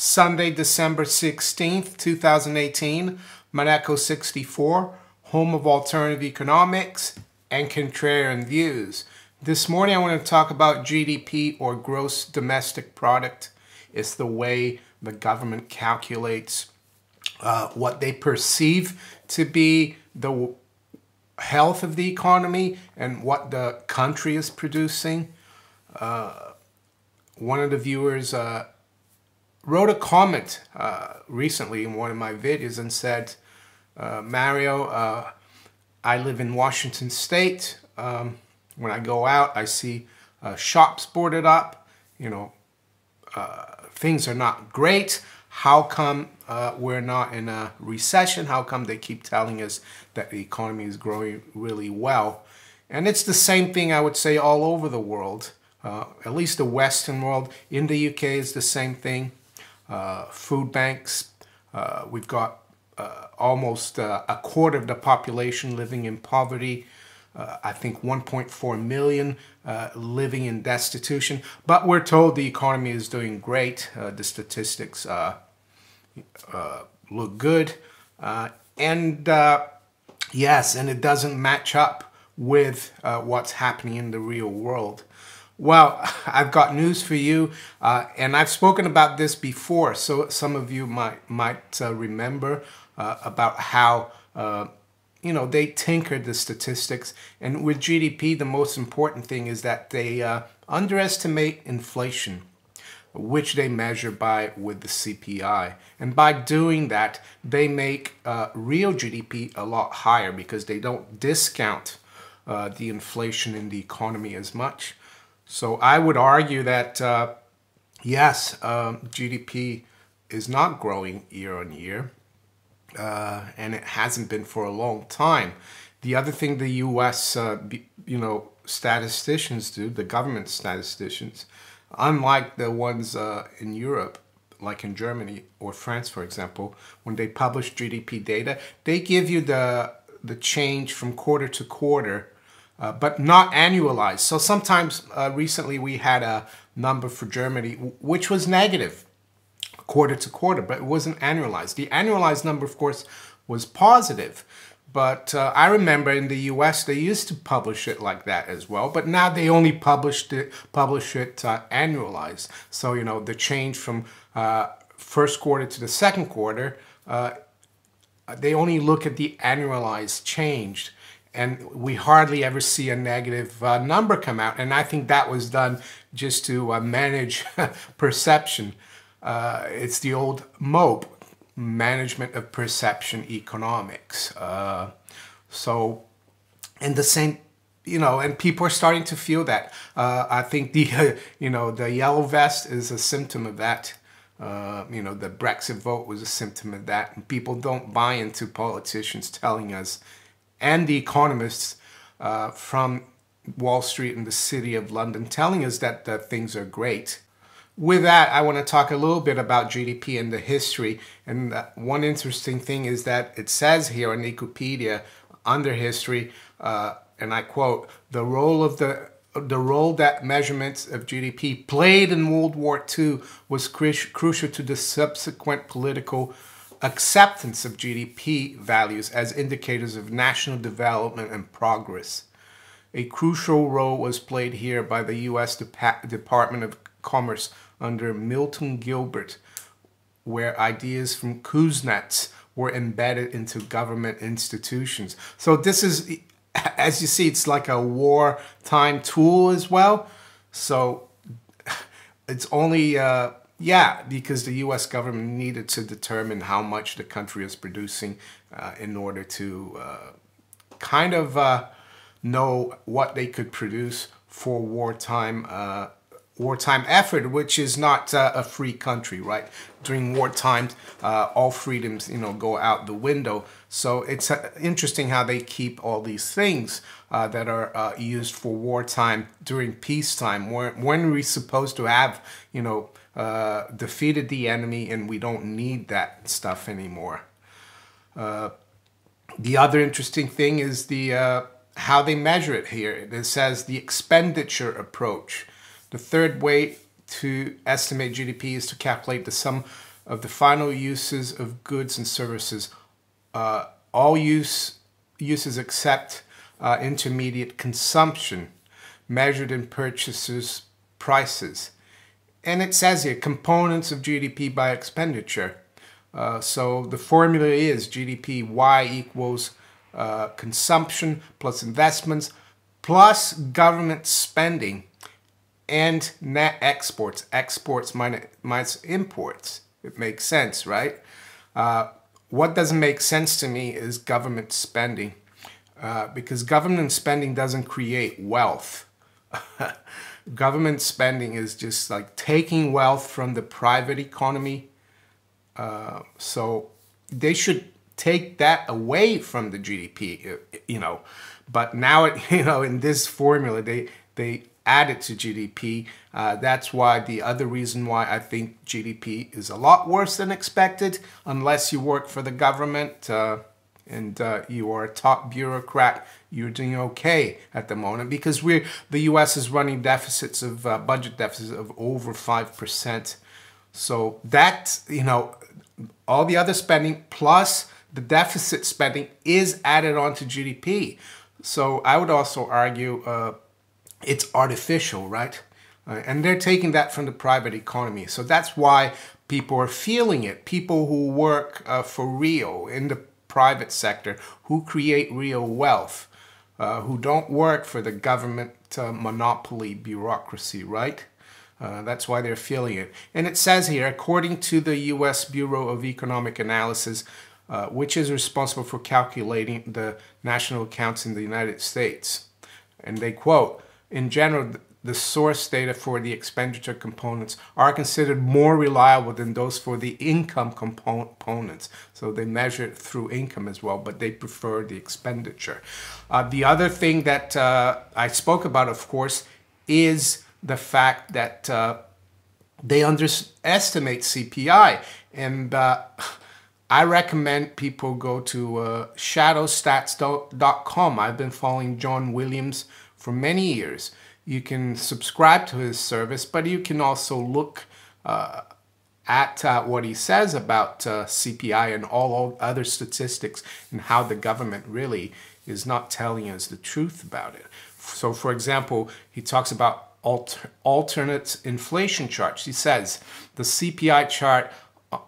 Sunday, December 16th, 2018, Maneco 64, home of alternative economics and contrarian views. This morning I want to talk about GDP, or gross domestic product. It's the way the government calculates what they perceive to be the health of the economy and what the country is producing. One of the viewers wrote a comment recently in one of my videos and said, Mario, I live in Washington State. When I go out, I see shops boarded up. Things are not great. How come we're not in a recession? How come they keep telling us that the economy is growing really well? And it's the same thing, I would say, all over the world. At least the Western world. In the UK is the same thing. Food banks. We've got almost a quarter of the population living in poverty. I think 1.4 million living in destitution. But we're told the economy is doing great. The statistics look good. Yes, and it doesn't match up with what's happening in the real world. Well, I've got news for you, and I've spoken about this before, so some of you might remember about how they tinkered the statistics. And with GDP, the most important thing is that they underestimate inflation, which they measure with the CPI. And by doing that, they make real GDP a lot higher because they don't discount the inflation in the economy as much. So I would argue that, yes, GDP is not growing year on year, and it hasn't been for a long time. The other thing the U.S., statisticians do, the government statisticians, unlike the ones in Europe, like in Germany or France, for example, when they publish GDP data, they give you the change from quarter to quarter, but not annualized. So sometimes recently we had a number for Germany which was negative quarter to quarter, but it wasn't annualized. The annualized number, of course, was positive. But I remember in the US they used to publish it like that as well, but now they only publish it annualized. So the change from first quarter to the second quarter, they only look at the annualized change. And we hardly ever see a negative number come out. And I think that was done just to manage perception. It's the old MOPE, management of perception economics. So, and the same, and people are starting to feel that. I think the yellow vest is a symptom of that. The Brexit vote was a symptom of that. And people don't buy into politicians telling us, and the economists from Wall Street and the City of London telling us that things are great. With that, I want to talk a little bit about GDP and the history. And one interesting thing is that it says here on Wikipedia, under history, and I quote, the role that measurements of GDP played in World War II was crucial to the subsequent political acceptance of GDP values as indicators of national development and progress. A crucial role was played here by the U.S. Department of Commerce under Milton Gilbert, where ideas from Kuznets were embedded into government institutions. So this is, as you see, it's like a wartime tool as well. So it's only because the U.S. government needed to determine how much the country is producing in order to kind of know what they could produce for wartime effort, which is not a free country, right? During wartime, all freedoms, go out the window. So it's interesting how they keep all these things that are used for wartime during peacetime, when we're supposed to have, defeated the enemy and we don't need that stuff anymore. The other interesting thing is how they measure it here. It says the expenditure approach. The third way to estimate GDP is to calculate the sum of the final uses of goods and services, all uses except intermediate consumption, measured in purchasers' prices. And it says here, components of GDP by expenditure. So the formula is GDP Y equals consumption plus investments plus government spending and net exports. Exports minus imports. It makes sense, right? What doesn't make sense to me is government spending, because government spending doesn't create wealth. Government spending is just like taking wealth from the private economy. So they should take that away from the GDP, you know. But now, in this formula, they add it to GDP. That's why the other reason why I think GDP is a lot worse than expected, unless you work for the government and you are a top bureaucrat, you're doing okay at the moment, because the U.S. is running deficits of budget deficits of over 5%. So that, all the other spending plus the deficit spending is added on to GDP. So I would also argue it's artificial, right? And they're taking that from the private economy. So that's why people are feeling it. People who work for real in the private sector, who create real wealth, who don't work for the government monopoly bureaucracy, right? That's why they're feeling it. And it says here, according to the U.S. Bureau of Economic Analysis, which is responsible for calculating the national accounts in the United States. And they quote, in general, the source data for the expenditure components are considered more reliable than those for the income components. So they measure it through income as well, but they prefer the expenditure. The other thing that I spoke about, of course, is the fact that they underestimate CPI. And I recommend people go to shadowstats.com. I've been following John Williams for many years. You can subscribe to his service, but you can also look at what he says about CPI and all other statistics and how the government really is not telling us the truth about it. So, for example, he talks about alternate inflation charts. He says the CPI chart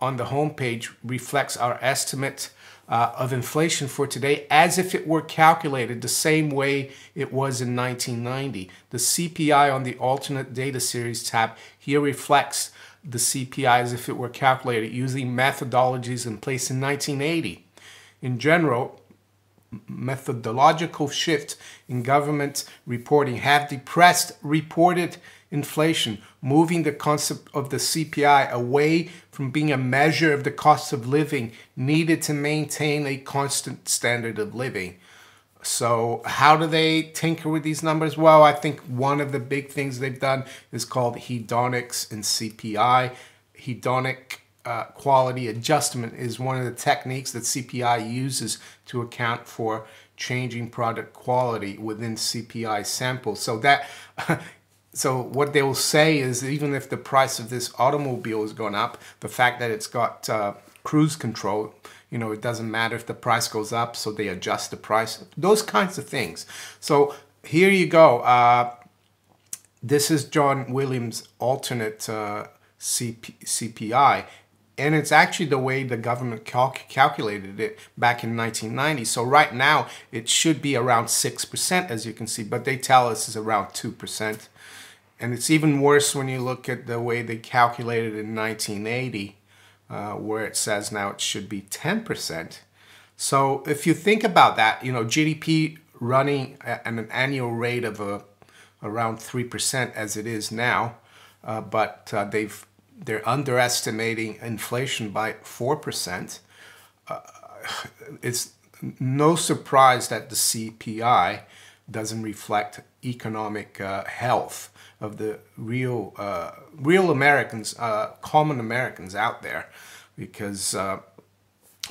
on the homepage reflects our estimate of inflation for today as if it were calculated the same way it was in 1990. The CPI on the alternate data series tab here reflects the CPI as if it were calculated using methodologies in place in 1980. In general, methodological shifts in government reporting have depressed reported inflation, moving the concept of the CPI away from being a measure of the cost of living needed to maintain a constant standard of living. So how do they tinker with these numbers? Well, I think one of the big things they've done is called hedonics in CPI. Hedonic quality adjustment is one of the techniques that CPI uses to account for changing product quality within CPI samples. So that so what they will say is, even if the price of this automobile has gone up, the fact that it's got cruise control, it doesn't matter if the price goes up, so they adjust the price. Those kinds of things. So here you go. This is John Williams' alternate CPI. And it's actually the way the government calculated it back in 1990. So right now, it should be around 6%, as you can see. But they tell us it's around 2%. And it's even worse when you look at the way they calculated it in 1980, where it says now it should be 10%. So if you think about that, GDP running at an annual rate of around 3% as it is now, but they're underestimating inflation by 4%. It's no surprise that the CPI doesn't reflect economic health of the real Americans, common Americans out there, because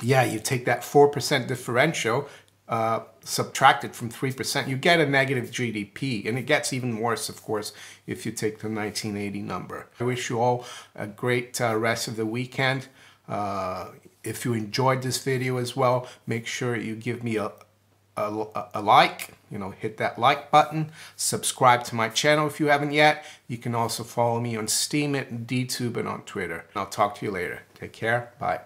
yeah, you take that 4% differential, subtracted from 3%, you get a negative GDP. And it gets even worse, of course, if you take the 1980 number. I wish you all a great rest of the weekend. If you enjoyed this video as well, make sure you give me a like, hit that like button, subscribe to my channel if you haven't yet. You can also follow me on Steemit, DTube, and on Twitter. I'll talk to you later. Take care. Bye.